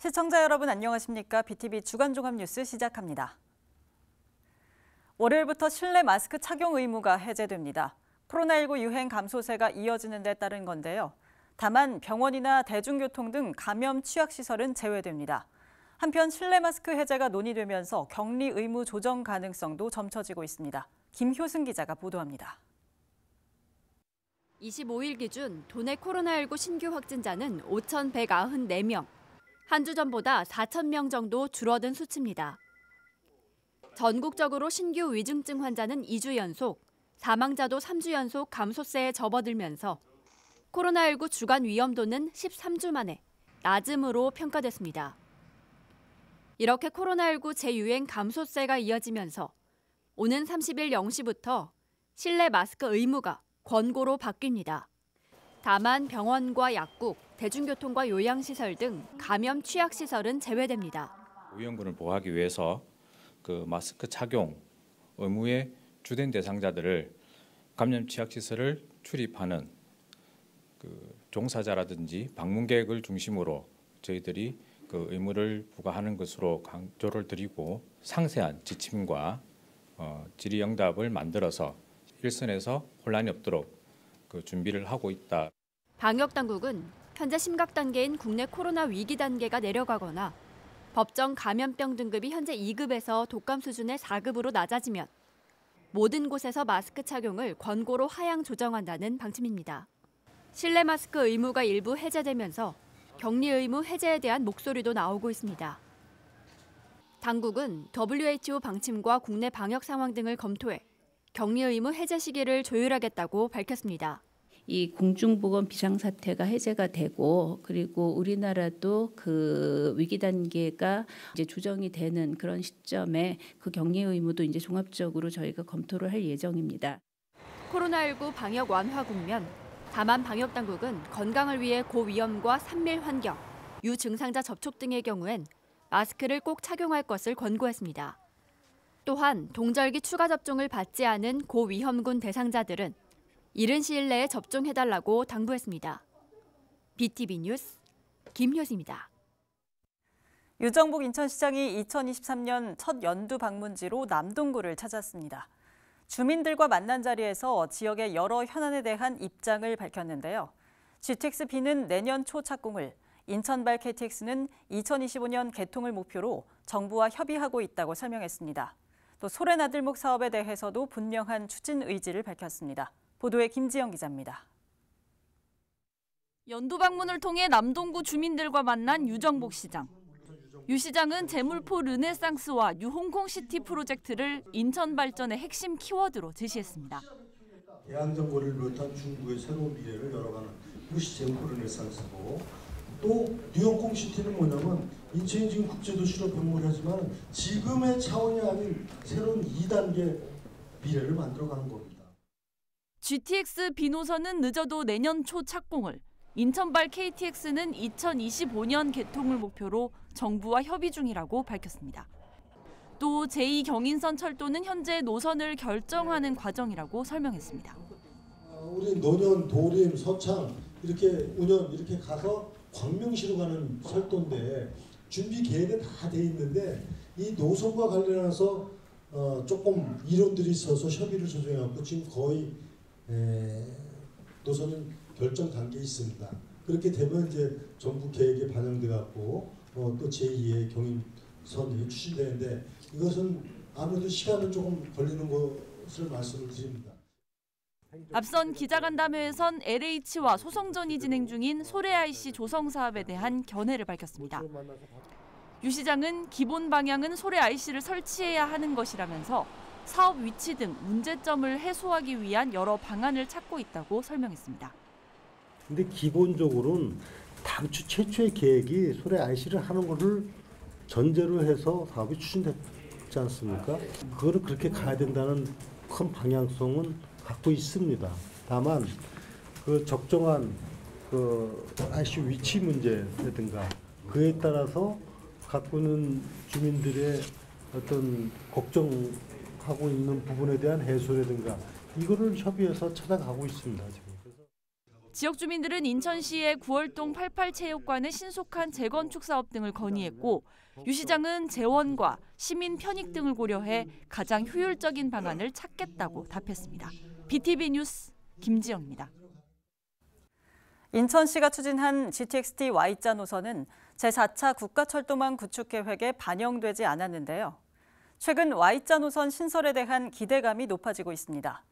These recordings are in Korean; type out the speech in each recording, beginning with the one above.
시청자 여러분 안녕하십니까? BTV 주간종합뉴스 시작합니다. 월요일부터 실내 마스크 착용 의무가 해제됩니다. 코로나19 유행 감소세가 이어지는 데 따른 건데요. 다만 병원이나 대중교통 등 감염 취약시설은 제외됩니다. 한편 실내 마스크 해제가 논의되면서 격리 의무 조정 가능성도 점쳐지고 있습니다. 김효승 기자가 보도합니다. 25일 기준 도내 코로나19 신규 확진자는 5,194명. 한 주 전보다 4,000명 정도 줄어든 수치입니다. 전국적으로 신규 위중증 환자는 2주 연속, 사망자도 3주 연속 감소세에 접어들면서 코로나19 주간 위험도는 13주 만에 낮음으로 평가됐습니다. 이렇게 코로나19 재유행 감소세가 이어지면서 오는 30일 0시부터 실내 마스크 의무가 권고로 바뀝니다. 다만 병원과 약국, 대중교통과 요양시설 등 감염 취약시설은 제외됩니다. 위험군을 보호하기 위해서 마스크 착용 의무의 주된 대상자들을 감염 취약시설을 출입하는 종사자라든지 방문객을 중심으로 저희들이 의무를 부과하는 것으로 강조를 드리고 상세한 지침과 질의응답을 만들어서 일선에서 혼란이 없도록 준비를 하고 있다. 방역당국은 현재 심각 단계인 국내 코로나 위기 단계가 내려가거나 법정 감염병 등급이 현재 2급에서 독감 수준의 4급으로 낮아지면 모든 곳에서 마스크 착용을 권고로 하향 조정한다는 방침입니다. 실내 마스크 의무가 일부 해제되면서 격리 의무 해제에 대한 목소리도 나오고 있습니다. 당국은 WHO 방침과 국내 방역 상황 등을 검토해 격리 의무 해제 시기를 조율하겠다고 밝혔습니다. 이 공중보건 비상사태가 해제가 되고 그리고 우리나라도 위기 단계가 이제 조정이 되는 그런 시점에 격리 의무도 이제 종합적으로 저희가 검토를 할 예정입니다. 코로나19 방역 완화 국면, 다만 방역 당국은 건강을 위해 고위험과 산밀 환경, 유증상자 접촉 등의 경우엔 마스크를 꼭 착용할 것을 권고했습니다. 또한 동절기 추가 접종을 받지 않은 고위험군 대상자들은 이른 시일 내에 접종해달라고 당부했습니다. BTV 뉴스 김효승입니다. 유정복 인천시장이 2023년 첫 연두 방문지로 남동구를 찾았습니다. 주민들과 만난 자리에서 지역의 여러 현안에 대한 입장을 밝혔는데요. GTX-B는 내년 초 착공을, 인천발 KTX는 2025년 개통을 목표로 정부와 협의하고 있다고 설명했습니다. 또 소래나들목 사업에 대해서도 분명한 추진 의지를 밝혔습니다. 보도에 김지영 기자입니다. 연두 방문을 통해 남동구 주민들과 만난 유정복 시장. 유 시장은 제물포 르네상스와 뉴홍콩시티 프로젝트를 인천 발전의 핵심 키워드로 제시했습니다. 대한정거를 비롯한 중국의 새로운 미래를 열어가는 이것이 제물포 르네상스고, 또 뉴홍콩시티는 뭐냐면 인천이 지금 국제도시로 변모하지만 지금의 차원이 아닌 새로운 2단계 미래를 만들어가는 겁니다. GTX B 노선은 늦어도 내년 초 착공을, 인천발 KTX는 2025년 개통을 목표로 정부와 협의 중이라고 밝혔습니다. 또 제2경인선 철도는 현재 노선을 결정하는 과정이라고 설명했습니다. 우리 노년, 도림, 서창 이렇게 운영 이렇게 가서 광명시로 가는 철도인데 준비 계획은 다 돼 있는데 이 노선과 관련해서 조금 이론들이 있어서 협의를 조정해갖고 지금 거의 노선은 결정 단계에 있습니다. 그렇게 되면 이제 정부 계획에 반영돼 갖고 또 제2의 경인선이 추진되는데 이것은 아무래도 시간은 조금 걸리는 것을 말씀을 드립니다. 앞선 기자간담회에선 LH와 소송전이 진행 중인 소래 IC 조성 사업에 대한 견해를 밝혔습니다. 유 시장은 기본 방향은 소래 IC를 설치해야 하는 것이라면서 사업 위치 등 문제점을 해소하기 위한 여러 방안을 찾고 있다고 설명했습니다. 근데 기본적으로는 당초 최초의 계획이 소래 IC를 하는 것을 전제로 해서 사업이 추진됐지 않습니까? 그거를 그렇게 가야 된다는 큰 방향성은 갖고 있습니다. 다만 적정한 IC 위치 문제라든가 그에 따라서 갖고 있는 주민들의 어떤 걱정하고 있는 부분에 대한 해소라든가 이거를 협의해서 찾아가고 있습니다. 지금. 지역 주민들은 인천시의 구월동 88체육관의 신속한 재건축 사업 등을 건의했고 유 시장은 재원과 시민 편익 등을 고려해 가장 효율적인 방안을 찾겠다고 답했습니다. BTV 뉴스 김지영입니다. 인천시가 추진한 GTX-T Y자 노선은 제4차 국가철도망 구축 계획에 반영되지 않았는데요. 최근 Y자 노선 신설에 대한 기대감이 높아지고 있습니다.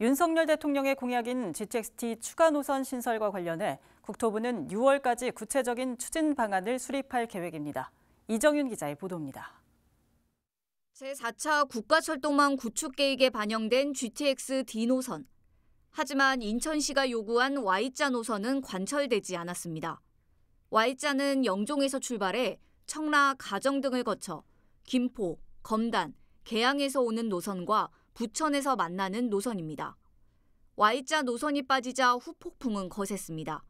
윤석열 대통령의 공약인 GTX-T 추가 노선 신설과 관련해 국토부는 6월까지 구체적인 추진 방안을 수립할 계획입니다. 이정윤 기자의 보도입니다. 제4차 국가철도망 구축 계획에 반영된 GTX-D 노선. 하지만 인천시가 요구한 Y자 노선은 관철되지 않았습니다. Y자는 영종에서 출발해 청라, 가정 등을 거쳐 김포, 검단, 계양에서 오는 노선과 부천에서 만나는 노선입니다. Y자 노선이 빠지자 후폭풍은 거셌습니다.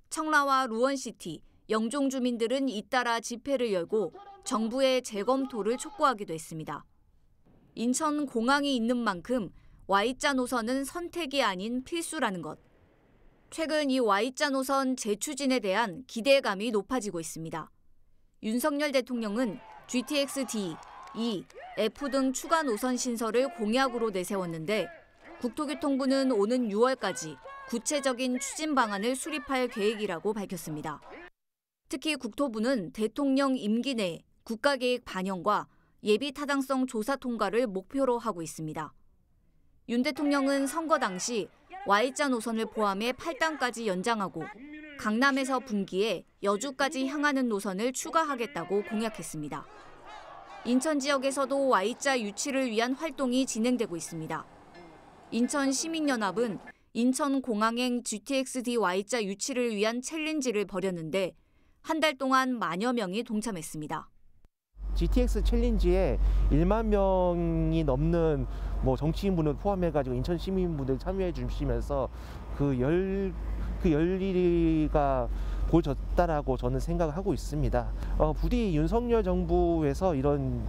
청라와 루원시티, 영종 주민들은 잇따라 집회를 열고 정부의 재검토를 촉구하기도 했습니다. 인천 공항이 있는 만큼 Y자 노선은 선택이 아닌 필수라는 것. 최근 이 Y자 노선 재추진에 대한 기대감이 높아지고 있습니다. 윤석열 대통령은 GTX-D, E, F 등 추가 노선 신설을 공약으로 내세웠는데 국토교통부는 오는 6월까지 구체적인 추진 방안을 수립할 계획이라고 밝혔습니다. 특히 국토부는 대통령 임기 내 국가계획 반영과 예비 타당성 조사 통과를 목표로 하고 있습니다. 윤 대통령은 선거 당시 Y자 노선을 포함해 8단까지 연장하고 강남에서 분기에 여주까지 향하는 노선을 추가하겠다고 공약했습니다. 인천 지역에서도 Y자 유치를 위한 활동이 진행되고 있습니다. 인천시민연합은 인천공항행 GTX-D Y자 유치를 위한 챌린지를 벌였는데 한 달 동안 만여 명이 동참했습니다. GTX 챌린지에 1만 명이 넘는 정치인분을 포함해가지고 인천 시민분들 참여해 주시면서 그 열의가 보여졌다라고 저는 생각을 하고 있습니다. 부디 윤석열 정부에서 이런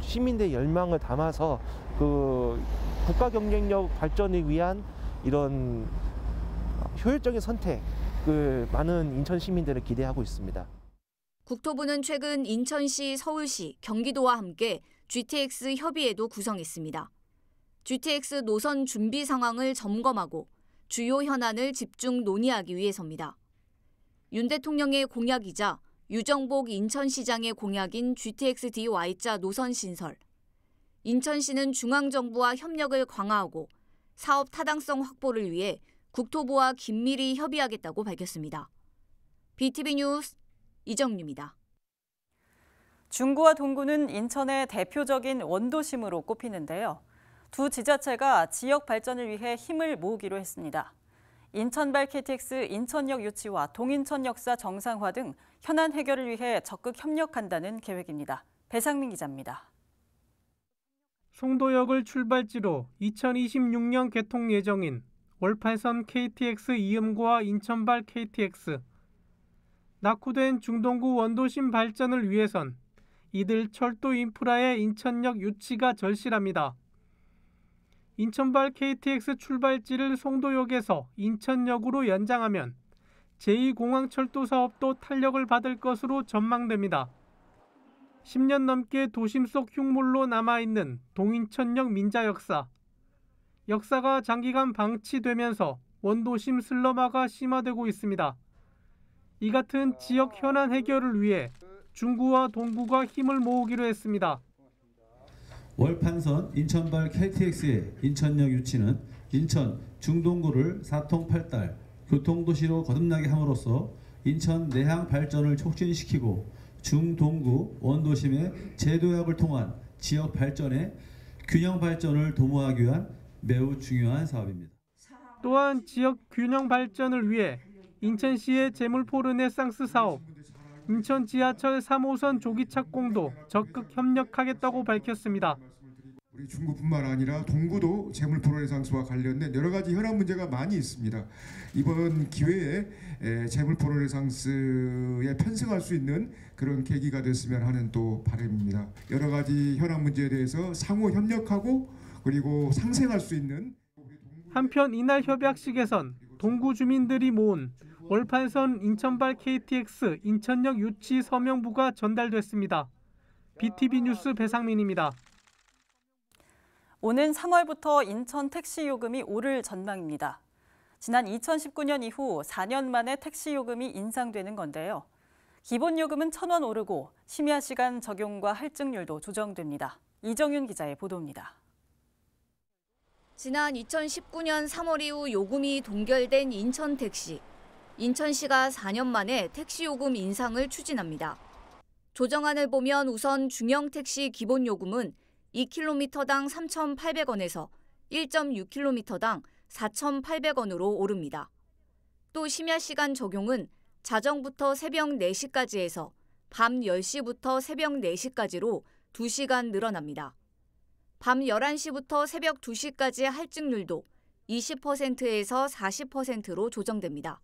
시민들의 열망을 담아서 그 국가 경쟁력 발전을 위한 이런 효율적인 선택을 많은 인천 시민들을 기대하고 있습니다. 국토부는 최근 인천시, 서울시, 경기도와 함께 GTX 협의회도 구성했습니다. GTX 노선 준비 상황을 점검하고 주요 현안을 집중 논의하기 위해서입니다. 윤 대통령의 공약이자 유정복 인천시장의 공약인 GTX-D Y자 노선 신설. 인천시는 중앙정부와 협력을 강화하고 사업 타당성 확보를 위해 국토부와 긴밀히 협의하겠다고 밝혔습니다. BTV 뉴스 이정유입니다. 중구와 동구는 인천의 대표적인 원도심으로 꼽히는데요. 두 지자체가 지역 발전을 위해 힘을 모으기로 했습니다. 인천발 KTX 인천역 유치와 동인천역사 정상화 등 현안 해결을 위해 적극 협력한다는 계획입니다. 배상민 기자입니다. 송도역을 출발지로 2026년 개통 예정인 월판선 KTX 이음고와 인천발 KTX. 낙후된 중동구 원도심 발전을 위해선 이들 철도 인프라의 인천역 유치가 절실합니다. 인천발 KTX 출발지를 송도역에서 인천역으로 연장하면 제2공항철도 사업도 탄력을 받을 것으로 전망됩니다. 10년 넘게 도심 속 흉물로 남아있는 동인천역 민자 역사. 역사가 장기간 방치되면서 원도심 슬럼화가 심화되고 있습니다. 이 같은 지역 현안 해결을 위해 중구와 동구가 힘을 모으기로 했습니다. 월판선 인천발 KTX의 인천역 유치는 인천 중동구를 4통 8달 교통도시로 거듭나게 함으로써 인천 내항 발전을 촉진시키고 중동구 원도심의 재도약을 통한 지역 발전의 균형 발전을 도모하기 위한 매우 중요한 사업입니다. 또한 지역 균형 발전을 위해 인천시의 재물포 르네상스 사업, 인천 지하철 3호선 조기 착공도 적극 협력하겠다고 밝혔습니다. 우리 중구뿐만 아니라 동구도 재물포 르네상스와 관련된 여러 가지 현안 문제가 많이 있습니다. 이번 기회에 재물포 르네상스에 편승할 수 있는 그런 계기가 됐으면 하는 또 바람입니다. 여러 가지 현안 문제에 대해서 상호 협력하고 그리고 상생할 수 있는. 한편 이날 협약식에선 동구 주민들이 모은 월판선 인천발 KTX 인천역 유치 서명부가 전달됐습니다. BTV 뉴스 배상민입니다. 오는 3월부터 인천 택시 요금이 오를 전망입니다. 지난 2019년 이후 4년 만에 택시 요금이 인상되는 건데요. 기본 요금은 1,000원 오르고 심야 시간 적용과 할증률도 조정됩니다. 이정윤 기자의 보도입니다. 지난 2019년 3월 이후 요금이 동결된 인천 택시. 인천시가 4년 만에 택시 요금 인상을 추진합니다. 조정안을 보면 우선 중형 택시 기본 요금은 2km당 3,800원에서 1.6km당 4,800원으로 오릅니다. 또 심야 시간 적용은 자정부터 새벽 4시까지 해서 밤 10시부터 새벽 4시까지로 2시간 늘어납니다. 밤 11시부터 새벽 2시까지의 할증률도 20%에서 40%로 조정됩니다.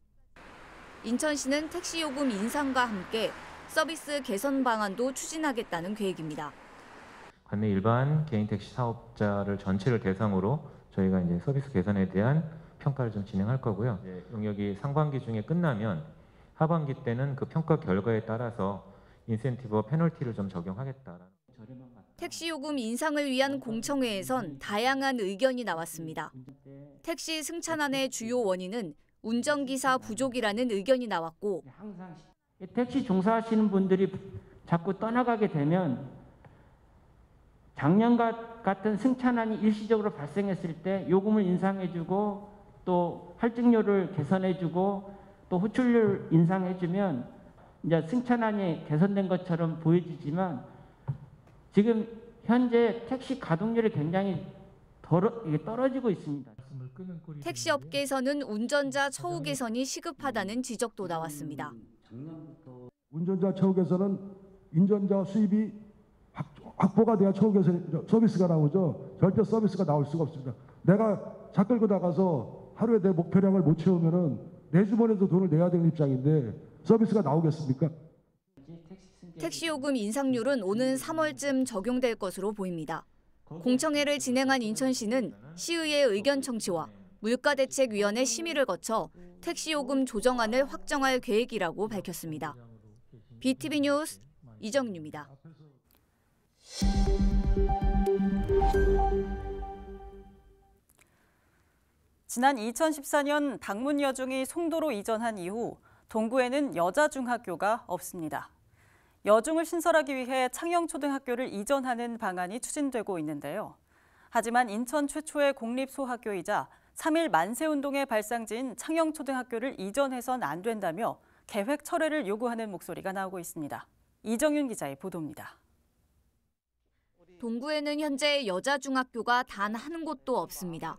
인천시는 택시 요금 인상과 함께 서비스 개선 방안도 추진하겠다는 계획입니다. 관내 일반 개인 택시 사업자를 전체를 대상으로 저희가 이제 서비스 개선에 대한 평가를 좀 진행할 거고요. 용역이 상반기 중에 끝나면 하반기 때는 그 평가 결과에 따라서 인센티브와 페널티를 좀 적용하겠다라는. 택시 요금 인상을 위한 공청회에선 다양한 의견이 나왔습니다. 택시 승차난의 주요 원인은 운전기사 부족이라는 의견이 나왔고, 택시 종사하시는 분들이 자꾸 떠나가게 되면 작년 같은 승차난이 일시적으로 발생했을 때 요금을 인상해주고 또 할증료를 개선해주고 또 호출률 인상해주면 이제 승차난이 개선된 것처럼 보여지지만 지금 현재 택시 가동률이 굉장히 떨어지고 있습니다. 택시 업계에서는 운전자 처우 개선이 시급하다는 지적도 나왔습니다. 운전자 처우 개선은 운전자 수입이 확보가 돼야 처우 개선 서비스가 나오죠. 절대 서비스가 나올 수가 없습니다. 내가 차 끌고 나가서 하루에 내 목표량을 못 채우면은 내 주머니에도 돈을 내야 되는 입장인데 서비스가 나오겠습니까? 택시 요금 인상률은 오는 3월쯤 적용될 것으로 보입니다. 공청회를 진행한 인천시는 시의회 의견 청취와 물가대책위원회 심의를 거쳐 택시 요금 조정안을 확정할 계획이라고 밝혔습니다. BTV 뉴스 이정유입니다. 지난 2014년 방문 여중이 송도로 이전한 이후 동구에는 여자 중학교가 없습니다. 여중을 신설하기 위해 창영초등학교를 이전하는 방안이 추진되고 있는데요. 하지만 인천 최초의 공립소학교이자 3.1 만세운동의 발상지인 창영초등학교를 이전해선 안 된다며 계획 철회를 요구하는 목소리가 나오고 있습니다. 이정윤 기자의 보도입니다. 동구에는 현재 여자 중학교가 단 한 곳도 없습니다.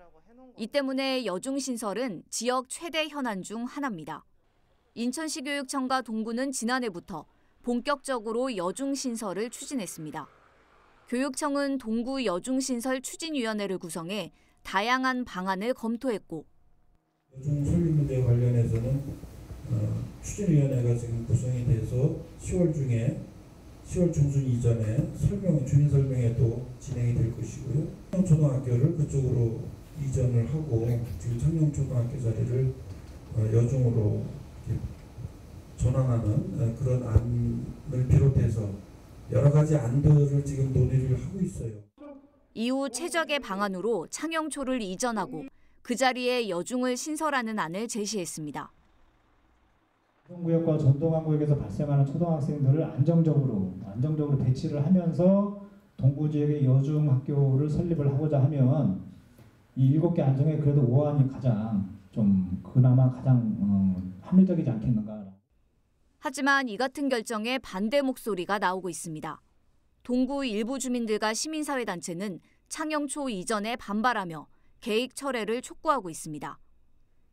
이 때문에 여중 신설은 지역 최대 현안 중 하나입니다. 인천시 교육청과 동구는 지난해부터 본격적으로 여중 신설을 추진했습니다. 교육청은 동구 여중 신설 추진위원회를 구성해 다양한 방안을 검토했고, 여중 설립 문제 관련해서는 추진위원회가 지금 구성이 돼서 10월 중순 이전에 주민 설명회도 진행이 될 것이고요. 청영초등학교를 그쪽으로 이전을 하고 지금 청영초등학교 자리를 여중으로 전환하는 그런 안을 비롯해서 여러 가지 안들을 지금 논의를 하고 있어요. 이후 최적의 방안으로 창영초를 이전하고 그 자리에 여중을 신설하는 안을 제시했습니다. 구역과 전동항구역에서 발생하는 초등학생들을 안정적으로 배치를 하면서 동구 지역의 여중 학교를 설립을 하고자 하면 이 7개 안 중에 그래도 5안이 그나마 가장 합리적이지 않겠는가. 하지만 이 같은 결정에 반대 목소리가 나오고 있습니다. 동구 일부 주민들과 시민사회단체는 창영초 이전에 반발하며 계획 철회를 촉구하고 있습니다.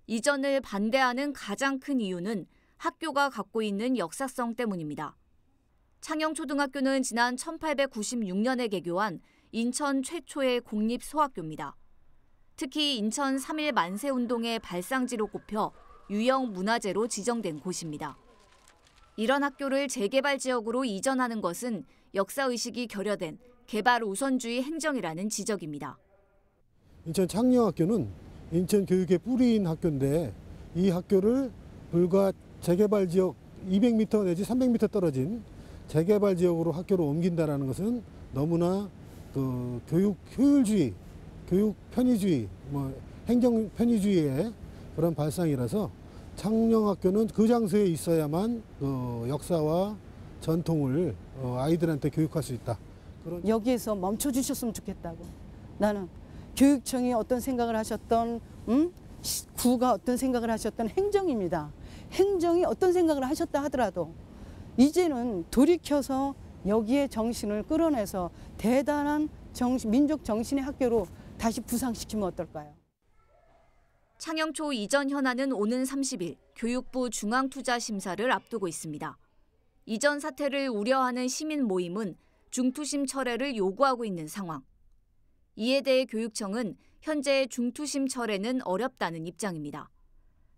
이전을 반대하는 가장 큰 이유는 학교가 갖고 있는 역사성 때문입니다. 창영초등학교는 지난 1896년에 개교한 인천 최초의 공립소학교입니다. 특히 인천 3.1 만세운동의 발상지로 꼽혀 유형 문화재로 지정된 곳입니다. 이런 학교를 재개발 지역으로 이전하는 것은 역사의식이 결여된 개발 우선주의 행정이라는 지적입니다. 인천 창녕학교는 인천 교육의 뿌리인 학교인데 이 학교를 불과 재개발 지역 200m 내지 300m 떨어진 재개발 지역으로 학교를 옮긴다는 것은 너무나 그 교육 효율주의, 교육 편의주의, 행정 편의주의의 그런 발상이라서 창녕학교는 그 장소에 있어야만 역사와 전통을 아이들한테 교육할 수 있다. 여기에서 멈춰주셨으면 좋겠다고. 나는 교육청이 어떤 생각을 하셨던, 구가 어떤 생각을 하셨던 행정입니다. 행정이 어떤 생각을 하셨다 하더라도 이제는 돌이켜서 여기에 정신을 끌어내서 대단한 민족 정신의 학교로 다시 부상시키면 어떨까요? 창녕초 이전 현안은 오는 30일 교육부 중앙투자심사를 앞두고 있습니다. 이전 사태를 우려하는 시민 모임은 중투심 철회를 요구하고 있는 상황. 이에 대해 교육청은 현재 중투심 철회는 어렵다는 입장입니다.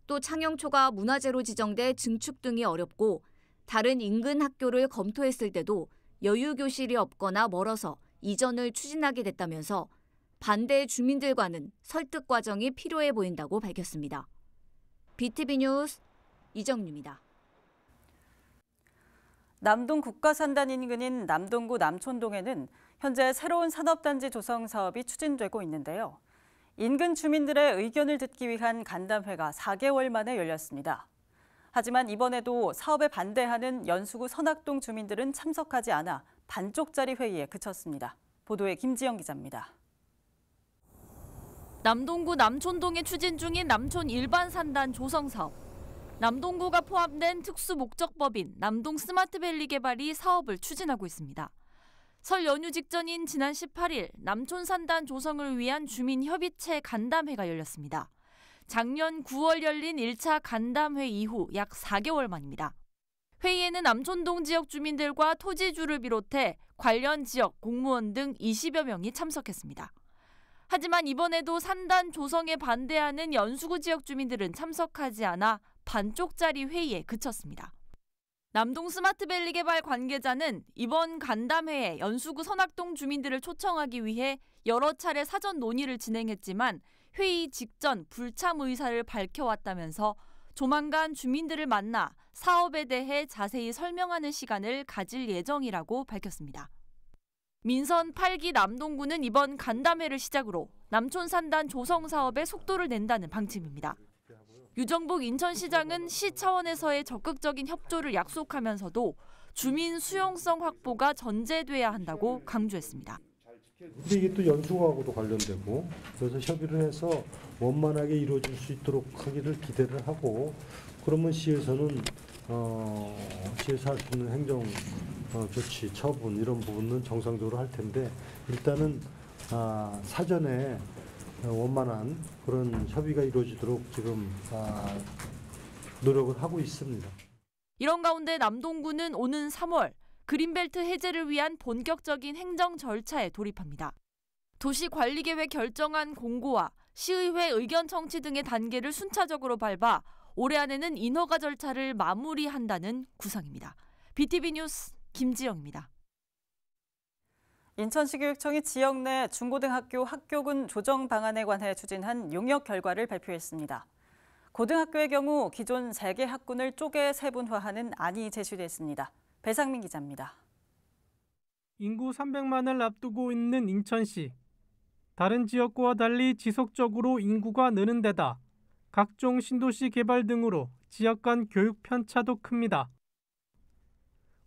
또 창녕초가 문화재로 지정돼 증축 등이 어렵고 다른 인근 학교를 검토했을 때도 여유교실이 없거나 멀어서 이전을 추진하게 됐다면서 반대 주민들과는 설득 과정이 필요해 보인다고 밝혔습니다. BTV 뉴스 이정유입니다. 남동 국가산단 인근인 남동구 남촌동에는 현재 새로운 산업단지 조성 사업이 추진되고 있는데요. 인근 주민들의 의견을 듣기 위한 간담회가 4개월 만에 열렸습니다. 하지만 이번에도 사업에 반대하는 연수구 선악동 주민들은 참석하지 않아 반쪽짜리 회의에 그쳤습니다. 보도에 김지영 기자입니다. 남동구 남촌동에 추진 중인 남촌 일반 산단 조성 사업. 남동구가 포함된 특수목적법인 남동 스마트밸리 개발이 사업을 추진하고 있습니다. 설 연휴 직전인 지난 18일 남촌 산단 조성을 위한 주민협의체 간담회가 열렸습니다. 작년 9월 열린 1차 간담회 이후 약 4개월 만입니다. 회의에는 남촌동 지역 주민들과 토지주를 비롯해 관련 지역 공무원 등 20여 명이 참석했습니다. 하지만 이번에도 산단 조성에 반대하는 연수구 지역 주민들은 참석하지 않아 반쪽짜리 회의에 그쳤습니다. 남동 스마트밸리 개발 관계자는 이번 간담회에 연수구 선악동 주민들을 초청하기 위해 여러 차례 사전 논의를 진행했지만 회의 직전 불참 의사를 밝혀왔다면서 조만간 주민들을 만나 사업에 대해 자세히 설명하는 시간을 가질 예정이라고 밝혔습니다. 민선 8기 남동구는 이번 간담회를 시작으로 남촌 산단 조성 사업에 속도를 낸다는 방침입니다. 유정복 인천시장은 시 차원에서의 적극적인 협조를 약속하면서도 주민 수용성 확보가 전제돼야 한다고 강조했습니다. 근데 이게 또 연수구하고도 관련되고 그래서 협의를 해서 원만하게 이루어질 수 있도록 하기를 기대를 하고 그러면 시에서는 시에서 할 수 있는 행정 조치, 처분 이런 부분은 정상적으로 할 텐데 일단은 사전에 원만한 그런 협의가 이루어지도록 지금 노력을 하고 있습니다. 이런 가운데 남동구는 오는 3월 그린벨트 해제를 위한 본격적인 행정 절차에 돌입합니다. 도시관리계획 결정안 공고와 시의회 의견 청취 등의 단계를 순차적으로 밟아 올해 안에는 인허가 절차를 마무리한다는 구상입니다. BTV 뉴스 김지영입니다. 인천시 교육청이 지역 내 중고등학교 학교군 조정 방안에 관해 추진한 용역 결과를 발표했습니다. 고등학교의 경우 기존 3개 학군을 쪼개 세분화하는 안이 제시됐습니다. 배상민 기자입니다. 인구 300만을 앞두고 있는 인천시. 다른 지역과 달리 지속적으로 인구가 느는 데다 각종 신도시 개발 등으로 지역 간 교육 편차도 큽니다.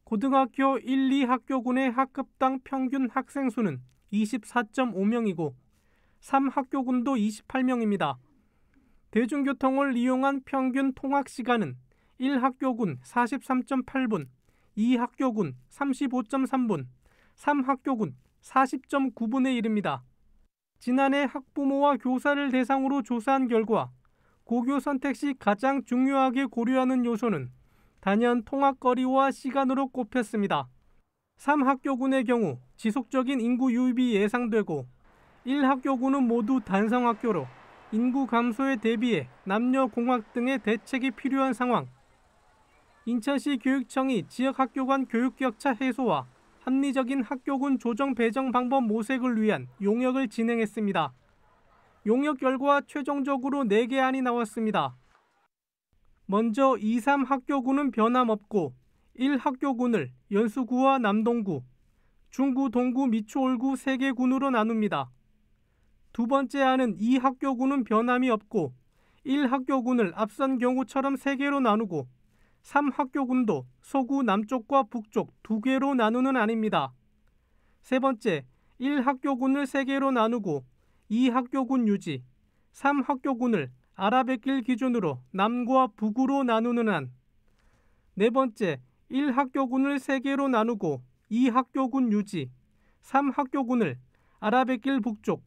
고등학교 1, 2학교군의 학급당 평균 학생 수는 24.5명이고 3학교군도 28명입니다. 대중교통을 이용한 평균 통학 시간은 1학교군 43.8분, 2학교군 35.3분, 3학교군 40.9분에 이릅니다. 지난해 학부모와 교사를 대상으로 조사한 결과 고교 선택 시 가장 중요하게 고려하는 요소는 단연 통학거리와 시간으로 꼽혔습니다. 3학교군의 경우 지속적인 인구 유입이 예상되고 1학교군은 모두 단성학교로 인구 감소에 대비해 남녀 공학 등의 대책이 필요한 상황. 인천시 교육청이 지역 학교 간 교육 격차 해소와 합리적인 학교군 조정 배정 방법 모색을 위한 용역을 진행했습니다. 용역 결과 최종적으로 4개 안이 나왔습니다. 먼저 2, 3학교군은 변함없고 1학교군을 연수구와 남동구, 중구, 동구, 미추홀구 3개 군으로 나눕니다. 두 번째 안은 2학교군은 변함이 없고 1학교군을 앞선 경우처럼 3개로 나누고 3학교군도 서구, 남쪽과 북쪽 2개로 나누는 안입니다. 세 번째, 1학교군을 3개로 나누고 2학교군 유지, 3학교군을 아라뱃길 기준으로 남과 북으로 나누는 안. 네 번째, 1학교군을 3개로 나누고 2학교군 유지, 3학교군을 아라뱃길 북쪽,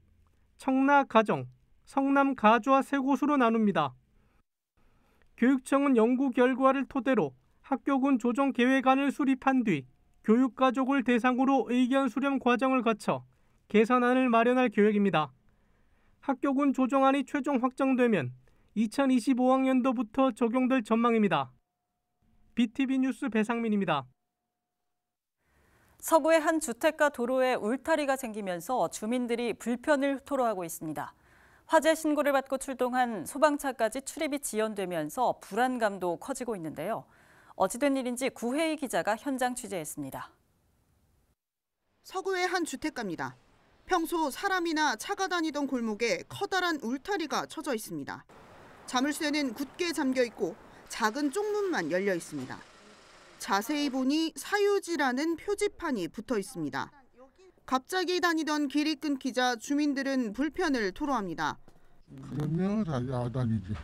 청라 가정, 성남 가좌 3곳으로 나눕니다. 교육청은 연구 결과를 토대로 학교군 조정 계획안을 수립한 뒤 교육가족을 대상으로 의견 수렴 과정을 거쳐 개선안을 마련할 계획입니다. 학교군 조정안이 최종 확정되면 2025학년도부터 적용될 전망입니다. BTV 뉴스 배상민입니다. 서구의 한 주택가 도로에 울타리가 생기면서 주민들이 불편을 토로하고 있습니다. 화재 신고를 받고 출동한 소방차까지 출입이 지연되면서 불안감도 커지고 있는데요. 어찌된 일인지 구혜희 기자가 현장 취재했습니다. 서구의 한 주택가입니다. 평소 사람이나 차가 다니던 골목에 커다란 울타리가 쳐져 있습니다. 자물쇠는 굳게 잠겨 있고 작은 쪽문만 열려 있습니다. 자세히 보니 사유지라는 표지판이 붙어 있습니다. 갑자기 다니던 길이 끊기자 주민들은 불편을 토로합니다. 그러면 다 야단이지.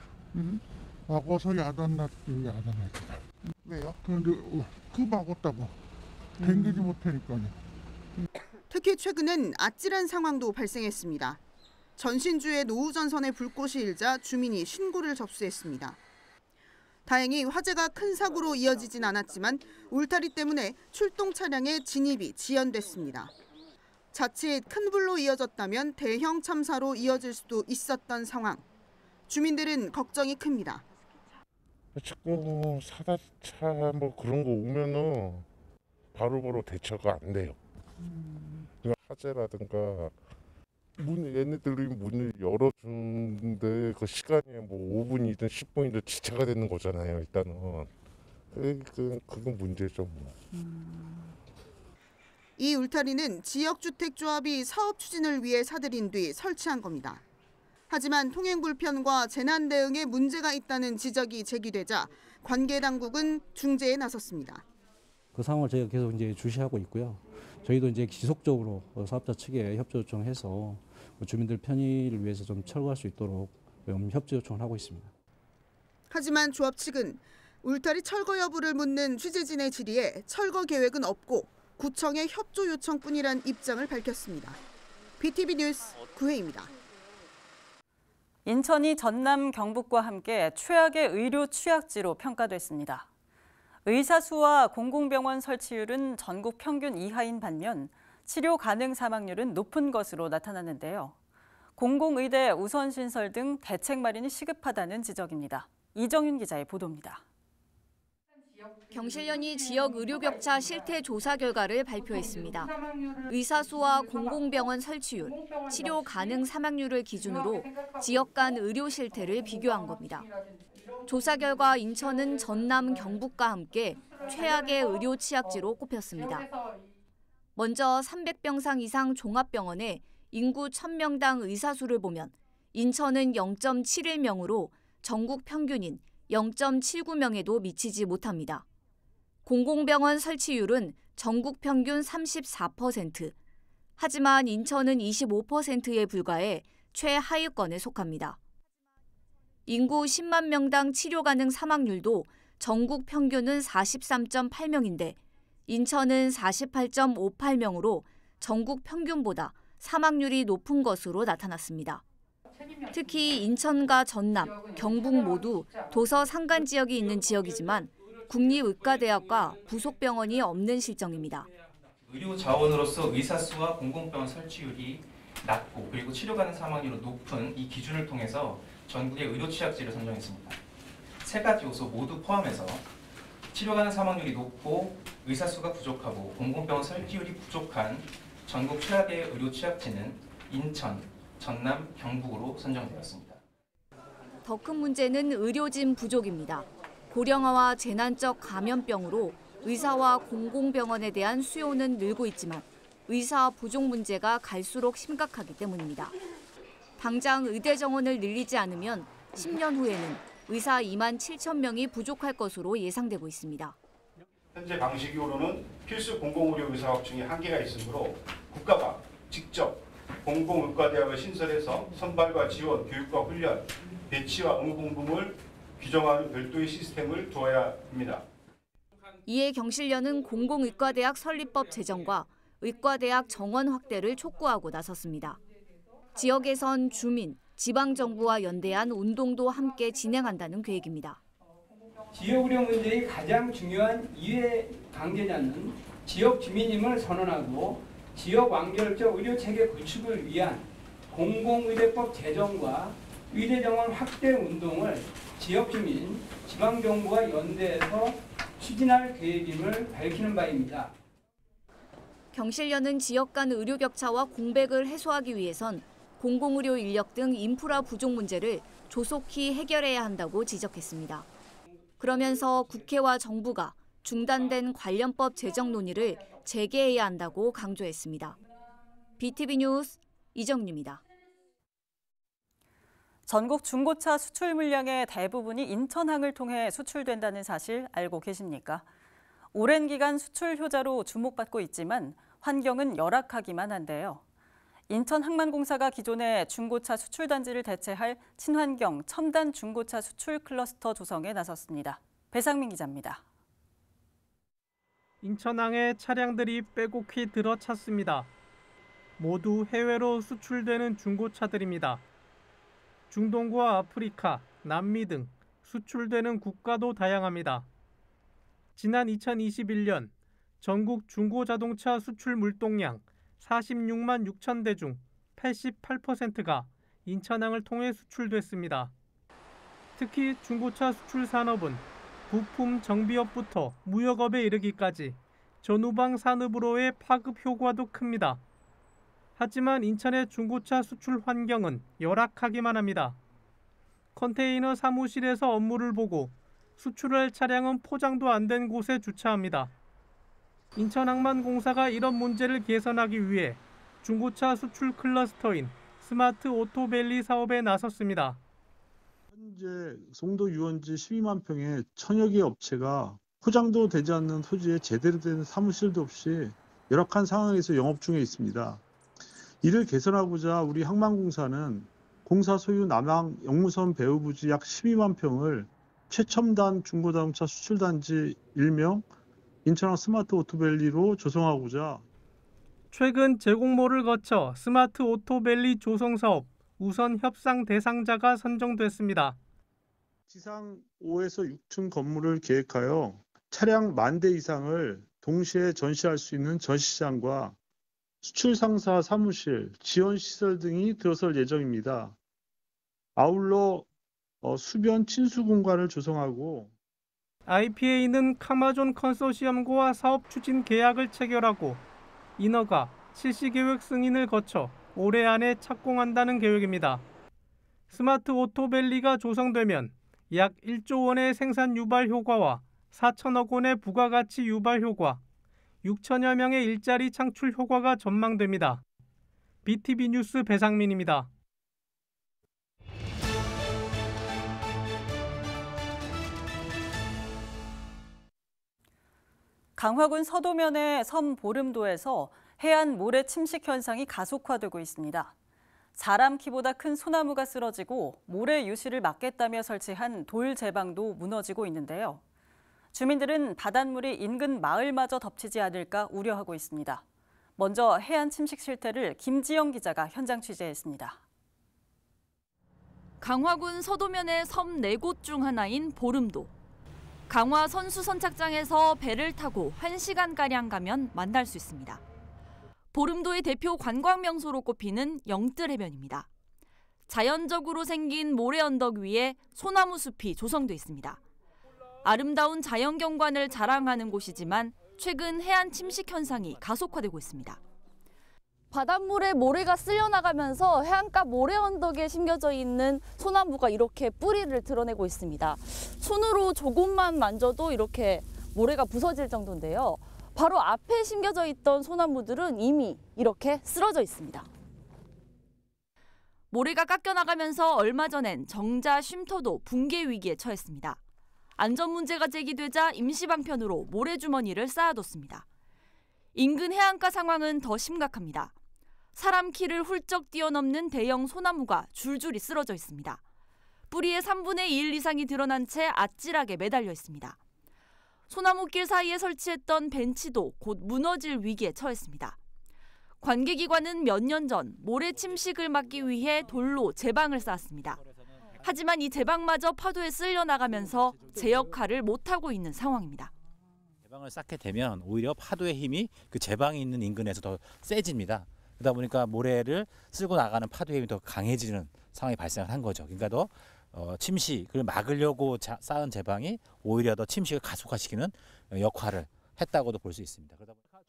막아서 야단났지, 야단났지. 왜요? 그런데 그 막았다고 댕기지 못하니까요. 특히 최근엔 아찔한 상황도 발생했습니다. 전신주의 노후전선에 불꽃이 일자 주민이 신고를 접수했습니다. 다행히 화재가 큰 사고로 이어지진 않았지만 울타리 때문에 출동 차량의 진입이 지연됐습니다. 자칫 큰 불로 이어졌다면 대형 참사로 이어질 수도 있었던 상황. 주민들은 걱정이 큽니다. 자꾸 사다차 뭐 그런 거 오면은 바로바로 대처가 안 돼요. 화재라든가 얘네들이 문을 열어주는데 그 시간이 뭐 5분이든 10분이든 지체가 되는 거잖아요. 일단은 그건 문제죠. 뭐. 이 울타리는 지역주택조합이 사업 추진을 위해 사들인 뒤 설치한 겁니다. 하지만 통행 불편과 재난 대응에 문제가 있다는 지적이 제기되자 관계 당국은 중재에 나섰습니다. 그 상황을 저희가 계속 이제 주시하고 있고요. 저희도 이제 지속적으로 사업자 측에 협조 요청해서 주민들 편의를 위해서 좀 철거할 수 있도록 협조 요청을 하고 있습니다. 하지만 조합 측은 울타리 철거 여부를 묻는 취재진의 질의에 철거 계획은 없고 구청의 협조 요청뿐이란 입장을 밝혔습니다. BTV 뉴스 구혜입니다. 인천이 전남 경북과 함께 최악의 의료 취약지로 평가됐습니다. 의사 수와 공공병원 설치율은 전국 평균 이하인 반면 치료 가능 사망률은 높은 것으로 나타났는데요. 공공의대 우선 신설 등 대책 마련이 시급하다는 지적입니다. 이정윤 기자의 보도입니다. 경실련이 지역 의료 격차 실태 조사 결과를 발표했습니다. 의사 수와 공공병원 설치율, 치료 가능 사망률을 기준으로 지역 간 의료 실태를 비교한 겁니다. 조사 결과 인천은 전남, 경북과 함께 최악의 의료 취약지로 꼽혔습니다. 먼저 300병상 이상 종합병원에 인구 1000명당 의사 수를 보면 인천은 0.71명으로 전국 평균인 0.79명에도 미치지 못합니다. 공공병원 설치율은 전국 평균 34%. 하지만 인천은 25%에 불과해 최하위권에 속합니다. 인구 10만 명당 치료 가능 사망률도 전국 평균은 43.8명인데 인천은 48.58명으로 전국 평균보다 사망률이 높은 것으로 나타났습니다. 특히 인천과 전남, 경북 모두 도서 산간 지역이 있는 지역이지만 국립의과대학과 부속병원이 없는 실정입니다. 의료 자원으로서 의사 수와 공공병원 설치율이 낮고 그리고 치료 가능 사망률이 높은 이 기준을 통해서 전국의 의료 취약지를 선정했습니다. 세 가지 요소 모두 포함해서 치료 가능 사망률이 높고 의사 수가 부족하고 공공병원 설치율이 부족한 전국 최악의 의료 취약지는 인천, 전남, 경북으로 선정되었습니다. 더 큰 문제는 의료진 부족입니다. 고령화와 재난적 감염병으로 의사와 공공병원에 대한 수요는 늘고 있지만 의사 부족 문제가 갈수록 심각하기 때문입니다. 당장 의대 정원을 늘리지 않으면 10년 후에는 의사 2만 7천 명이 부족할 것으로 예상되고 있습니다. 현재 방식으로는 필수 공공의료 의사 확충이 한계가 있으므로 국가가 직접 공공의과대학을 신설해서 선발과 지원, 교육과 훈련, 배치와 의무 공급을 규정하는 별도의 시스템을 두어야 합니다. 이에 경실련은 공공의과대학 설립법 제정과 의과대학 정원 확대를 촉구하고 나섰습니다. 지역에선 주민, 지방정부와 연대한 운동도 함께 진행한다는 계획입니다. 지역의료 문제의 가장 중요한 이해관계자는 지역 주민임을 선언하고 지역 완결적 의료체계 구축을 위한 공공의대법 제정과 의대정원 확대 운동을 지역 주민, 지방정부와 연대해서 추진할 계획임을 밝히는 바입니다. 경실련은 지역 간 의료 격차와 공백을 해소하기 위해선 공공의료 인력 등 인프라 부족 문제를 조속히 해결해야 한다고 지적했습니다. 그러면서 국회와 정부가 중단된 관련법 제정 논의를 재개해야 한다고 강조했습니다. BTV 뉴스 이정유입니다. 전국 중고차 수출 물량의 대부분이 인천항을 통해 수출된다는 사실 알고 계십니까? 오랜 기간 수출 효자로 주목받고 있지만 환경은 열악하기만 한데요. 인천항만공사가 기존의 중고차 수출 단지를 대체할 친환경 첨단 중고차 수출 클러스터 조성에 나섰습니다. 배상민 기자입니다. 인천항에 차량들이 빼곡히 들어찼습니다. 모두 해외로 수출되는 중고차들입니다. 중동과 아프리카, 남미 등 수출되는 국가도 다양합니다. 지난 2021년 전국 중고자동차 수출 물동량 46만 6천 대 중 88%가 인천항을 통해 수출됐습니다. 특히 중고차 수출 산업은 부품 정비업부터 무역업에 이르기까지 전후방 산업으로의 파급 효과도 큽니다. 하지만 인천의 중고차 수출 환경은 열악하기만 합니다. 컨테이너 사무실에서 업무를 보고 수출할 차량은 포장도 안 된 곳에 주차합니다. 인천항만공사가 이런 문제를 개선하기 위해 중고차 수출 클러스터인 스마트 오토밸리 사업에 나섰습니다. 현재 송도 유원지 12만 평의 천여 개 업체가 포장도 되지 않는 토지에 제대로 된 사무실도 없이 열악한 상황에서 영업 중에 있습니다. 이를 개선하고자 우리 항만공사는 공사 소유 남항 영무선 배후부지 약 12만 평을 최첨단 중고자동차 수출단지 일명 인천항 스마트 오토밸리로 조성하고자 최근 재공모를 거쳐 스마트 오토밸리 조성 사업 우선 협상 대상자가 선정됐습니다. 지상 5에서 6층 건물을 계획하여 차량 10,000대 이상을 동시에 전시할 수 있는 전시장과 수출 상사 사무실, 지원 시설 등이 들어설 예정입니다. 아울러 수변 친수 공간을 조성하고 IPA는 카마존 컨소시엄과 사업 추진 계약을 체결하고 인허가, 실시계획 승인을 거쳐 올해 안에 착공한다는 계획입니다. 스마트 오토밸리가 조성되면 약 1조 원의 생산 유발 효과와 4천억 원의 부가가치 유발 효과, 6천여 명의 일자리 창출 효과가 전망됩니다. BTV 뉴스 배상민입니다. 강화군 서도면의 섬 보름도에서 해안 모래 침식 현상이 가속화되고 있습니다. 사람 키보다 큰 소나무가 쓰러지고 모래 유실을 막겠다며 설치한 돌 제방도 무너지고 있는데요. 주민들은 바닷물이 인근 마을마저 덮치지 않을까 우려하고 있습니다. 먼저 해안 침식 실태를 김지영 기자가 현장 취재했습니다. 강화군 서도면의 섬 4곳 중 하나인 보름도. 강화 선수 선착장에서 배를 타고 1시간가량 가면 만날 수 있습니다. 보름도의 대표 관광 명소로 꼽히는 영뜰 해변입니다. 자연적으로 생긴 모래 언덕 위에 소나무 숲이 조성돼 있습니다. 아름다운 자연 경관을 자랑하는 곳이지만 최근 해안 침식 현상이 가속화되고 있습니다. 바닷물에 모래가 쓸려나가면서 해안가 모래 언덕에 심겨져 있는 소나무가 이렇게 뿌리를 드러내고 있습니다. 손으로 조금만 만져도 이렇게 모래가 부서질 정도인데요. 바로 앞에 심겨져 있던 소나무들은 이미 이렇게 쓰러져 있습니다. 모래가 깎여나가면서 얼마 전엔 정자 쉼터도 붕괴 위기에 처했습니다. 안전 문제가 제기되자 임시방편으로 모래주머니를 쌓아뒀습니다. 인근 해안가 상황은 더 심각합니다. 사람 키를 훌쩍 뛰어넘는 대형 소나무가 줄줄이 쓰러져 있습니다. 뿌리의 3분의 1 이상이 드러난 채 아찔하게 매달려 있습니다. 소나무길 사이에 설치했던 벤치도 곧 무너질 위기에 처했습니다. 관계기관은 몇 년 전 모래 침식을 막기 위해 돌로 제방을 쌓았습니다. 하지만 이 제방마저 파도에 쓸려나가면서 제 역할을 못하고 있는 상황입니다. 제방을 쌓게 되면 오히려 파도의 힘이 그 제방이 있는 인근에서 더 세집니다. 그러다 보니까 모래를 쓸고 나가는 파도의 힘이 더 강해지는 상황이 발생을 한 거죠. 그러니까 더 침식을 막으려고 쌓은 제방이 오히려 더 침식을 가속화시키는 역할을 했다고도 볼 수 있습니다. 그러다 보니까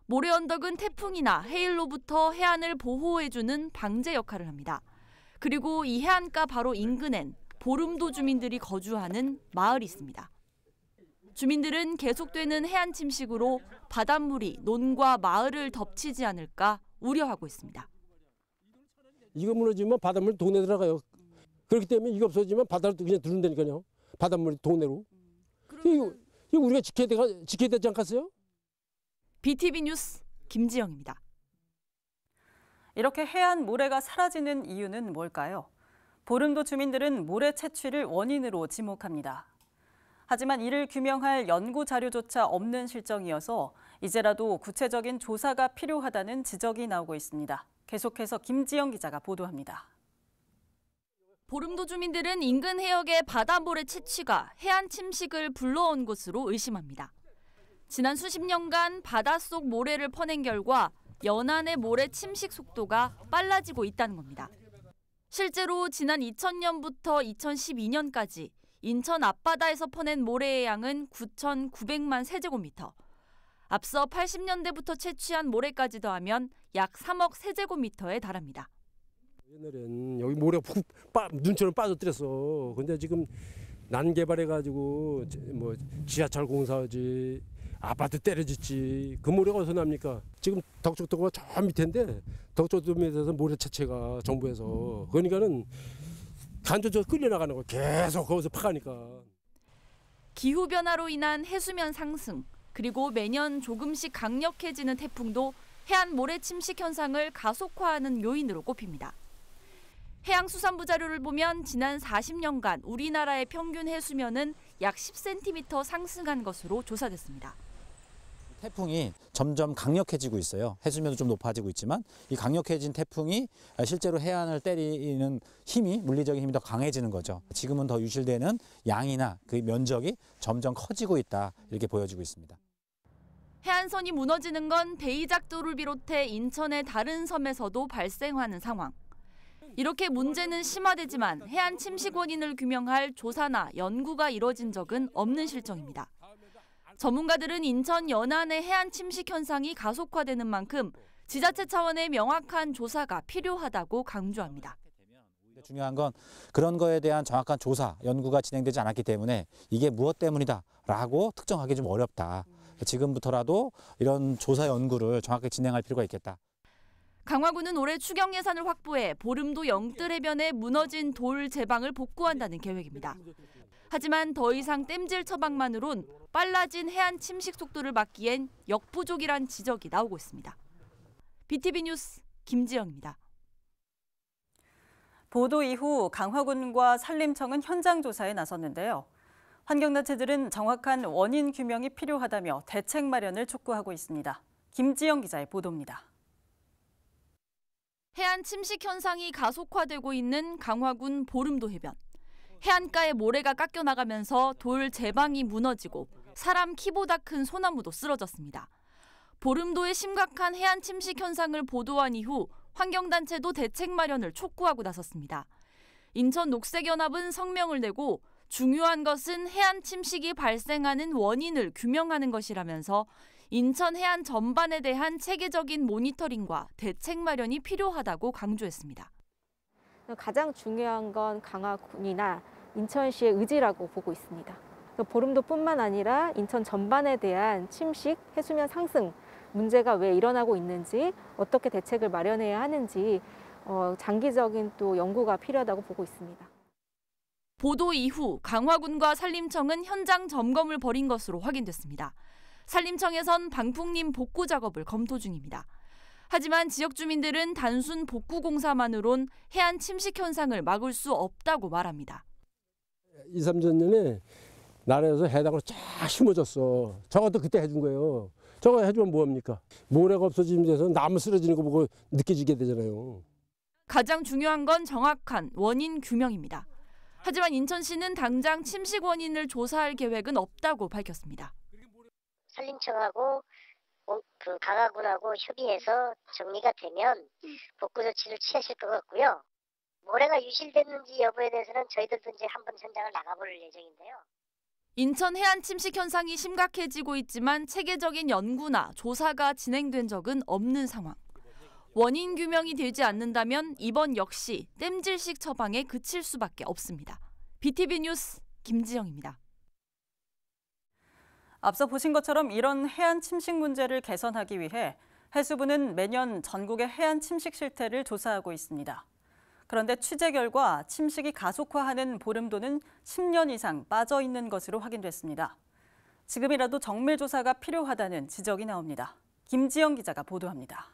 모래 언덕은 태풍이나 해일로부터 해안을 보호해주는 방제 역할을 합니다. 그리고 이 해안가 바로 인근엔 보름도 주민들이 거주하는 마을이 있습니다. 주민들은 계속되는 해안 침식으로 바닷물이 논과 마을을 덮치지 않을까 우려하고 있습니다. 이거 무너지면 바닷물이 동네 들어가요. 그렇기 때문에 이거 없어지면 바다로 그냥 들어온다니까요. 바닷물이 동네로. 이거 우리가 지켜야 되지 않겠어요? BTV 뉴스 김지영입니다. 이렇게 해안 모래가 사라지는 이유는 뭘까요? 보름도 주민들은 모래 채취를 원인으로 지목합니다. 하지만 이를 규명할 연구 자료조차 없는 실정이어서 이제라도 구체적인 조사가 필요하다는 지적이 나오고 있습니다. 계속해서 김지영 기자가 보도합니다. 보름도 주민들은 인근 해역의 바다모래 채취가 해안 침식을 불러온 것으로 의심합니다. 지난 수십 년간 바닷속 모래를 퍼낸 결과 연안의 모래 침식 속도가 빨라지고 있다는 겁니다. 실제로 지난 2000년부터 2012년까지 인천 앞바다에서 퍼낸 모래의 양은 9,900만 세제곱미터. 앞서 80년대부터 채취한 모래까지 더하면 약 3억 세제곱미터에 달합니다. 옛날엔 여기 모래가 푹 눈처럼 빠져들었어. 근데 지금 난개발해가지고 뭐 지하철 공사하지, 아파트 때려짓지, 그 모래가 어디서 납니까? 지금 덕적도가 저 밑인데 덕적도 밑에서 모래 채취가 정부에서 그러니까는 간접적으로 끌려나가는 거예요. 계속 거기서 파가니까. 기후변화로 인한 해수면 상승, 그리고 매년 조금씩 강력해지는 태풍도 해안 모래 침식 현상을 가속화하는 요인으로 꼽힙니다. 해양수산부 자료를 보면 지난 40년간 우리나라의 평균 해수면은 약 10cm 상승한 것으로 조사됐습니다. 태풍이 점점 강력해지고 있어요. 해수면도 좀 높아지고 있지만 이 강력해진 태풍이 실제로 해안을 때리는 힘이, 물리적인 힘이 더 강해지는 거죠. 지금은 더 유실되는 양이나 그 면적이 점점 커지고 있다, 이렇게 보여지고 있습니다. 해안선이 무너지는 건 대이작도를 비롯해 인천의 다른 섬에서도 발생하는 상황. 이렇게 문제는 심화되지만 해안 침식 원인을 규명할 조사나 연구가 이뤄진 적은 없는 실정입니다. 전문가들은 인천 연안의 해안 침식 현상이 가속화되는 만큼 지자체 차원의 명확한 조사가 필요하다고 강조합니다. 중요한 건 그런 거에 대한 정확한 조사, 연구가 진행되지 않았기 때문에 이게 무엇 때문이다라고 특정하기 좀 어렵다. 지금부터라도 이런 조사 연구를 정확하게 진행할 필요가 있겠다. 강화군은 올해 추경 예산을 확보해 보름도 영뜰 해변에 무너진 돌 제방을 복구한다는 계획입니다. 하지만 더 이상 땜질 처방만으론 빨라진 해안 침식 속도를 막기엔 역부족이란 지적이 나오고 있습니다. BTV 뉴스 김지영입니다. 보도 이후 강화군과 산림청은 현장 조사에 나섰는데요. 환경단체들은 정확한 원인 규명이 필요하다며 대책 마련을 촉구하고 있습니다. 김지영 기자의 보도입니다. 해안 침식 현상이 가속화되고 있는 강화군 보름도 해변. 해안가에 모래가 깎여나가면서 돌 제방이 무너지고 사람 키보다 큰 소나무도 쓰러졌습니다. 보름도의 심각한 해안 침식 현상을 보도한 이후 환경단체도 대책 마련을 촉구하고 나섰습니다. 인천 녹색연합은 성명을 내고 중요한 것은 해안 침식이 발생하는 원인을 규명하는 것이라면서 인천 해안 전반에 대한 체계적인 모니터링과 대책 마련이 필요하다고 강조했습니다. 가장 중요한 건 강화군이나 인천시의 의지라고 보고 있습니다. 보름도뿐만 아니라 인천 전반에 대한 침식, 해수면 상승 문제가 왜 일어나고 있는지, 어떻게 대책을 마련해야 하는지 장기적인 또 연구가 필요하다고 보고 있습니다. 보도 이후 강화군과 산림청은 현장 점검을 벌인 것으로 확인됐습니다. 산림청에선 방풍림 복구 작업을 검토 중입니다. 하지만 지역 주민들은 단순 복구 공사만으론 해안 침식 현상을 막을 수 없다고 말합니다. 2, 3년 전에 나라에서 해당으로 쫙 심어줬어. 저것도 그때 해준 거예요. 저거 해주면 뭐합니까? 모래가 없어지면서 나무 쓰러지는 거 보고 느껴지게 되잖아요. 가장 중요한 건 정확한 원인 규명입니다. 하지만 인천시는 당장 침식 원인을 조사할 계획은 없다고 밝혔습니다. 산림청하고 그 강화군하고 협의해서 정리가 되면 복구 조치를 취하실 것 같고요. 모래가 유실됐는지 여부에 대해서는 저희들도 이제 한번 현장을 나가볼 예정인데요. 인천 해안 침식 현상이 심각해지고 있지만 체계적인 연구나 조사가 진행된 적은 없는 상황. 원인 규명이 되지 않는다면 이번 역시 땜질식 처방에 그칠 수밖에 없습니다. BTV 뉴스 김지영입니다. 앞서 보신 것처럼 이런 해안 침식 문제를 개선하기 위해 해수부는 매년 전국의 해안 침식 실태를 조사하고 있습니다. 그런데 취재 결과 침식이 가속화하는 보름도는 10년 이상 빠져 있는 것으로 확인됐습니다. 지금이라도 정밀 조사가 필요하다는 지적이 나옵니다. 김지영 기자가 보도합니다.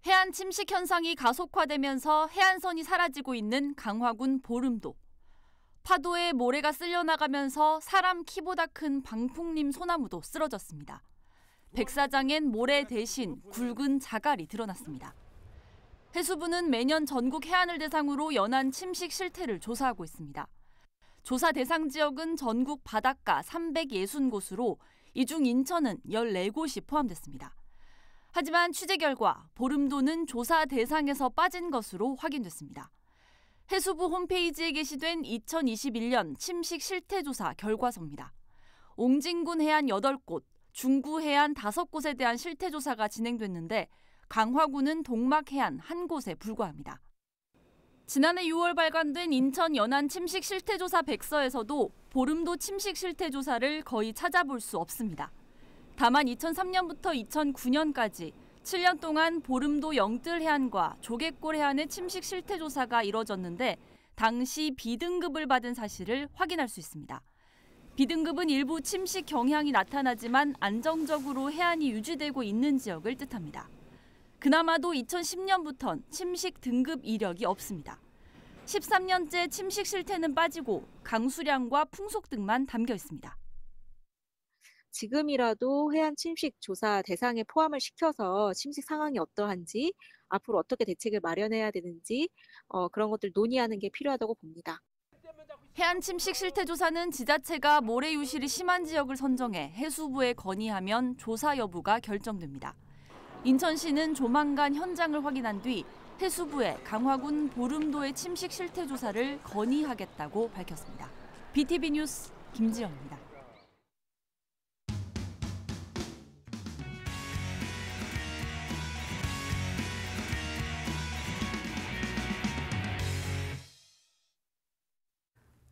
해안 침식 현상이 가속화되면서 해안선이 사라지고 있는 강화군 보름도. 파도에 모래가 쓸려나가면서 사람 키보다 큰 방풍림 소나무도 쓰러졌습니다. 백사장엔 모래 대신 굵은 자갈이 드러났습니다. 해수부는 매년 전국 해안을 대상으로 연안 침식 실태를 조사하고 있습니다. 조사 대상 지역은 전국 바닷가 360곳으로 이 중 인천은 14곳이 포함됐습니다. 하지만 취재 결과 보름도는 조사 대상에서 빠진 것으로 확인됐습니다. 해수부 홈페이지에 게시된 2021년 침식 실태조사 결과서입니다. 옹진군 해안 8곳, 중구 해안 5곳에 대한 실태조사가 진행됐는데 강화군은 동막 해안 1곳에 불과합니다. 지난해 6월 발간된 인천 연안 침식 실태조사 백서에서도 보름도 침식 실태조사를 거의 찾아볼 수 없습니다. 다만 2003년부터 2009년까지 7년 동안 보름도 영뜰 해안과 조개골 해안의 침식 실태 조사가 이뤄졌는데 당시 B등급을 받은 사실을 확인할 수 있습니다. B등급은 일부 침식 경향이 나타나지만 안정적으로 해안이 유지되고 있는 지역을 뜻합니다. 그나마도 2010년부터는 침식 등급 이력이 없습니다. 13년째 침식 실태는 빠지고 강수량과 풍속 등만 담겨 있습니다. 지금이라도 해안 침식 조사 대상에 포함을 시켜서 침식 상황이 어떠한지, 앞으로 어떻게 대책을 마련해야 되는지 그런 것들 논의하는 게 필요하다고 봅니다. 해안 침식 실태 조사는 지자체가 모래 유실이 심한 지역을 선정해 해수부에 건의하면 조사 여부가 결정됩니다. 인천시는 조만간 현장을 확인한 뒤 해수부에 강화군 보름도의 침식 실태 조사를 건의하겠다고 밝혔습니다. BTV 뉴스 김지영입니다.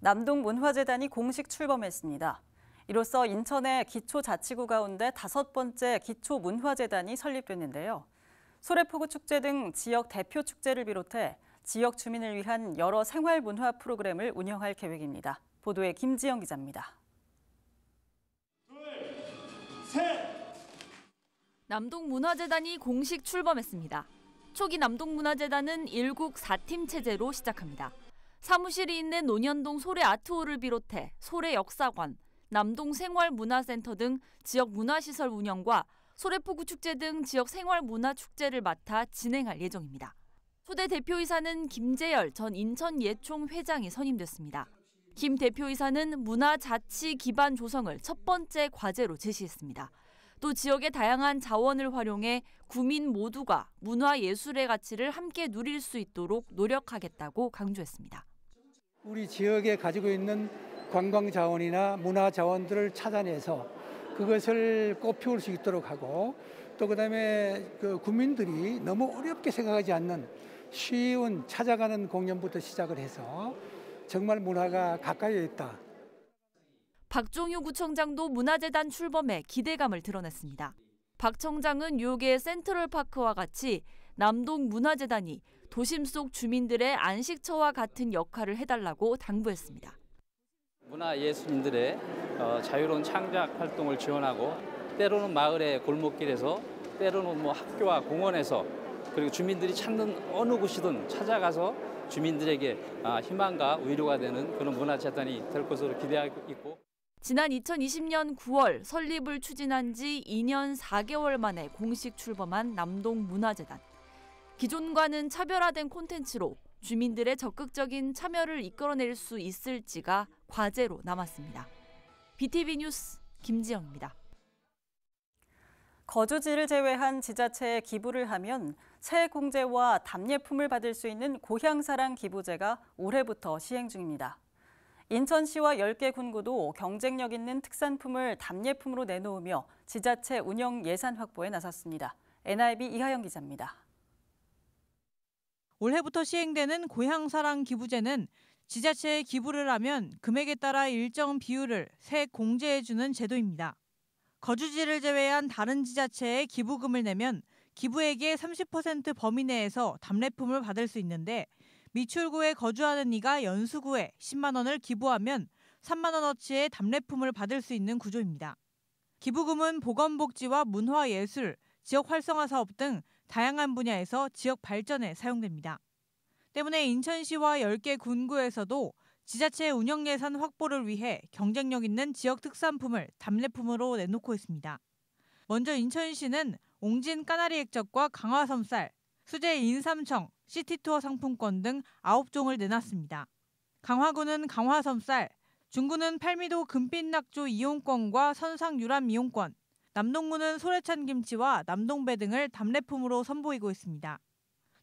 남동문화재단이 공식 출범했습니다. 이로써 인천의 기초자치구 가운데 5번째 기초문화재단이 설립됐는데요. 소래포구 축제 등 지역 대표 축제를 비롯해 지역 주민을 위한 여러 생활문화 프로그램을 운영할 계획입니다. 보도에 김지영 기자입니다. 남동문화재단이 공식 출범했습니다. 초기 남동문화재단은 1국 4팀 체제로 시작합니다. 사무실이 있는 논현동 소래아트홀을 비롯해 소래역사관, 남동생활문화센터 등 지역 문화시설 운영과 소래포구 축제 등 지역 생활문화축제를 맡아 진행할 예정입니다. 초대 대표이사는 김재열 전 인천예총 회장이 선임됐습니다. 김 대표이사는 문화자치 기반 조성을 첫 번째 과제로 제시했습니다. 또 지역의 다양한 자원을 활용해 구민 모두가 문화예술의 가치를 함께 누릴 수 있도록 노력하겠다고 강조했습니다. 우리 지역에 가지고 있는 관광 자원이나 문화 자원들을 찾아내서 그것을 꽃피울 수 있도록 하고 또 그다음에 그 국민들이 너무 어렵게 생각하지 않는 쉬운 찾아가는 공연부터 시작을 해서 정말 문화가 가까이에 있다. 박종효 구청장도 문화재단 출범에 기대감을 드러냈습니다. 박 청장은 뉴욕의 센트럴파크와 같이 남동 문화재단이 도심 속 주민들의 안식처와 같은 역할을 해달라고 당부했습니다. 문화예술인들의 자유로운 창작 활동을 지원하고 때로는 마을의 골목길에서 때로는 학교와 공원에서 그리고 주민들이 찾는 어느 곳이든 찾아가서 주민들에게 희망과 위로가 되는 그런 문화재단이 될 것으로 기대하고 있고 지난 2020년 9월 설립을 추진한 지 2년 4개월 만에 공식 출범한 남동 문화재단. 기존과는 차별화된 콘텐츠로 주민들의 적극적인 참여를 이끌어낼 수 있을지가 과제로 남았습니다. BTV 뉴스 김지영입니다. 거주지를 제외한 지자체에 기부를 하면 세액공제와 답례품을 받을 수 있는 고향사랑 기부제가 올해부터 시행 중입니다. 인천시와 10개 군구도 경쟁력 있는 특산품을 답례품으로 내놓으며 지자체 운영 예산 확보에 나섰습니다. NIB 이하영 기자입니다. 올해부터 시행되는 고향사랑 기부제는 지자체에 기부를 하면 금액에 따라 일정 비율을 세액 공제해주는 제도입니다. 거주지를 제외한 다른 지자체에 기부금을 내면 기부액의 30% 범위 내에서 답례품을 받을 수 있는데 미출구에 거주하는 이가 연수구에 10만 원을 기부하면 3만 원어치의 답례품을 받을 수 있는 구조입니다. 기부금은 보건복지와 문화예술, 지역 활성화 사업 등 다양한 분야에서 지역 발전에 사용됩니다. 때문에 인천시와 10개 군구에서도 지자체 운영 예산 확보를 위해 경쟁력 있는 지역 특산품을 답례품으로 내놓고 있습니다. 먼저 인천시는 옹진 까나리 액젓과 강화섬쌀, 수제 인삼청, 시티투어 상품권 등 9종을 내놨습니다. 강화구는 강화섬쌀, 중구는 팔미도 금빛낙조 이용권과 선상 유람 이용권, 남동구는 소래찬 김치와 남동배 등을 답례품으로 선보이고 있습니다.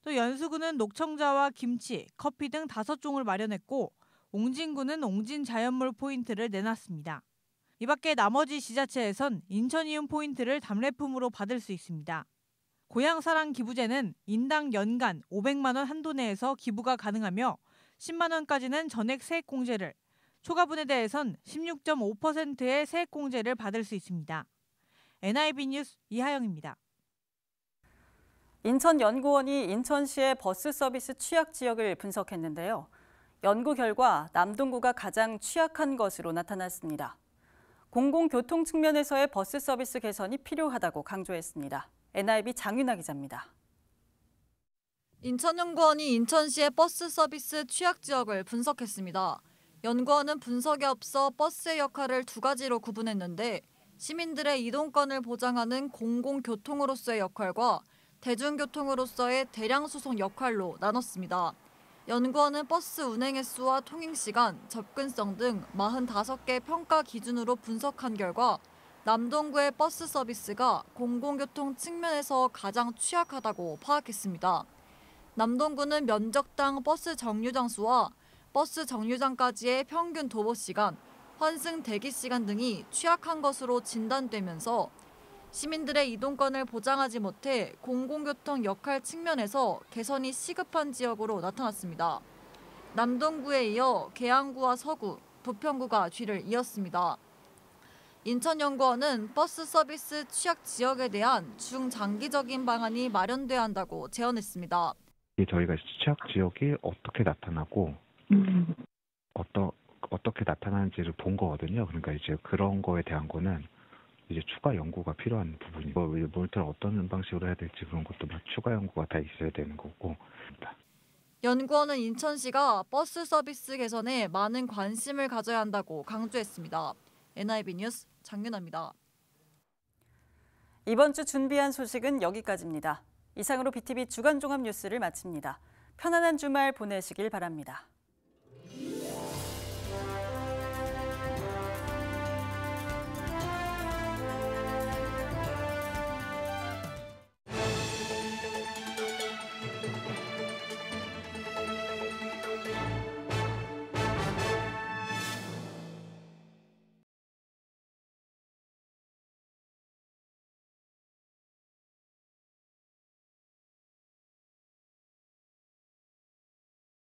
또 연수구는 녹청자와 김치, 커피 등 5종을 마련했고 옹진구는 옹진 자연물 포인트를 내놨습니다. 이 밖에 나머지 지자체에선 인천이움 포인트를 답례품으로 받을 수 있습니다. 고향사랑 기부제는 인당 연간 500만 원 한도 내에서 기부가 가능하며 10만 원까지는 전액 세액 공제를, 초과분에 대해선 16.5%의 세액 공제를 받을 수 있습니다. NIB 뉴스 이하영입니다. 인천연구원이 인천시의 버스 서비스 취약 지역을 분석했는데요. 연구 결과 남동구가 가장 취약한 것으로 나타났습니다. 공공교통 측면에서의 버스 서비스 개선이 필요하다고 강조했습니다. NIB 장윤아 기자입니다. 인천연구원이 인천시의 버스 서비스 취약 지역을 분석했습니다. 연구원은 분석에 앞서 버스의 역할을 두 가지로 구분했는데 시민들의 이동권을 보장하는 공공교통으로서의 역할과 대중교통으로서의 대량 수송 역할로 나눴습니다. 연구원은 버스 운행 횟수와 통행시간, 접근성 등 45개 평가 기준으로 분석한 결과 남동구의 버스 서비스가 공공교통 측면에서 가장 취약하다고 파악했습니다. 남동구는 면적당 버스 정류장 수와 버스 정류장까지의 평균 도보 시간, 환승 대기 시간 등이 취약한 것으로 진단되면서 시민들의 이동권을 보장하지 못해 공공교통 역할 측면에서 개선이 시급한 지역으로 나타났습니다. 남동구에 이어 계양구와 서구, 부평구가 뒤를 이었습니다. 인천연구원은 버스 서비스 취약 지역에 대한 중장기적인 방안이 마련돼야 한다고 제언했습니다. 저희가 취약 지역이 어떻게 나타나고 어떻게 나타나는지를 본 거거든요. 그러니까 이제 그런 거에 대한 거는 이제 추가 연구가 필요한 부분이고 모니터를 어떤 방식으로 해야 될지 그런 것도 추가 연구가 다 있어야 되는 거고. 연구원은 인천시가 버스 서비스 개선에 많은 관심을 가져야 한다고 강조했습니다. NIB 뉴스 장윤아입니다. 이번 주 준비한 소식은 여기까지입니다. 이상으로 BTV 주간 종합 뉴스를 마칩니다. 편안한 주말 보내시길 바랍니다.